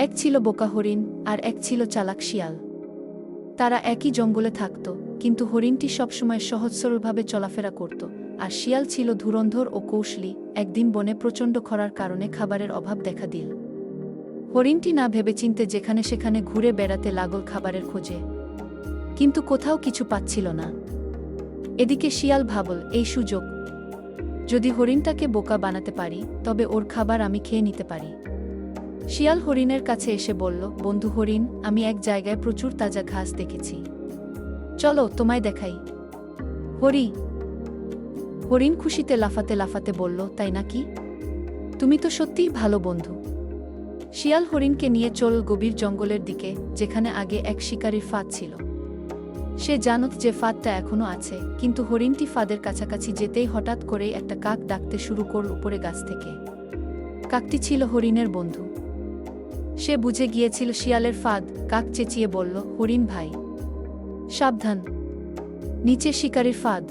এক ছিল বোকা হরিণ আর এক ছিল চালাক শিয়াল। তারা একই জঙ্গলে থাকত, কিন্তু হরিণটি সবসময় সহজ সরলভাবে চলাফেরা করত, আর শিয়াল ছিল ধুরন্ধর ও কৌশলী। একদিন বনে প্রচণ্ড খরার কারণে খাবারের অভাব দেখা দিল। হরিণটি না ভেবেচিন্তে যেখানে সেখানে ঘুরে বেড়াতে লাগল খাবারের খোঁজে, কিন্তু কোথাও কিছু পাচ্ছিল না। এদিকে শিয়াল ভাবল, এই সুযোগ, যদি হরিণটাকে বোকা বানাতে পারি তবে ওর খাবার আমি খেয়ে নিতে পারি। শিয়াল হরিণের কাছে এসে বলল, বন্ধু হরিণ, আমি এক জায়গায় প্রচুর তাজা ঘাস দেখেছি, চলো তোমায় দেখাই। হরিণ খুশিতে লাফাতে লাফাতে বলল, তাই নাকি? তুমি তো সত্যিই ভালো বন্ধু। শিয়াল হরিণকে নিয়ে চল গভীর জঙ্গলের দিকে, যেখানে আগে এক শিকারীর ফাঁদ ছিল। সে জানত যে ফাঁদটা এখনো আছে, কিন্তু হরিণটি ফাঁদের কাছাকাছি যেতেই হঠাৎ করেই একটা কাক ডাকতে শুরু করল উপরে গাছ থেকে। কাকটি ছিল হরিণের বন্ধু। সে বুঝে গিয়েছিল শিয়ালের ফাঁদ। কাক চেঁচিয়ে বলল, হরিণ ভাই, সাবধান, নিচে শিকারীর ফাঁদ।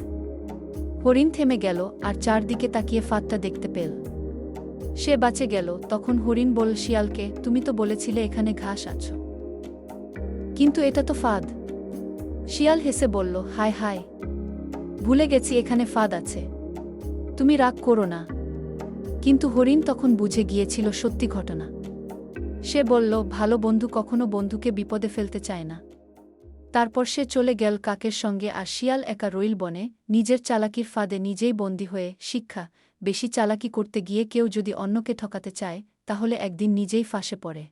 হরিণ থেমে গেল আর চারদিকে তাকিয়ে ফাঁদটা দেখতে পেল। সে বাঁচে গেল। তখন হরিণ বলল শিয়ালকে, তুমি তো বলেছিলে এখানে ঘাস আছে, কিন্তু এটা তো ফাঁদ। শিয়াল হেসে বলল, হায় হায়, ভুলে গেছি এখানে ফাঁদ আছে, তুমি রাগ করো না। কিন্তু হরিণ তখন বুঝে গিয়েছিল সত্যি ঘটনা। সে বলল, ভালো বন্ধু কখনো বন্ধুকে বিপদে ফেলতে চায় না। তারপর সে চলে গেল কাকের সঙ্গে, আর শিয়াল একা রইল বনে, নিজের চালাকির ফাঁদে নিজেই বন্দী হয়ে। শিক্ষা, বেশি চালাকি করতে গিয়ে কেউ যদি অন্যকে ঠকাতে চায়, তাহলে একদিন নিজেই ফাঁসে পড়ে।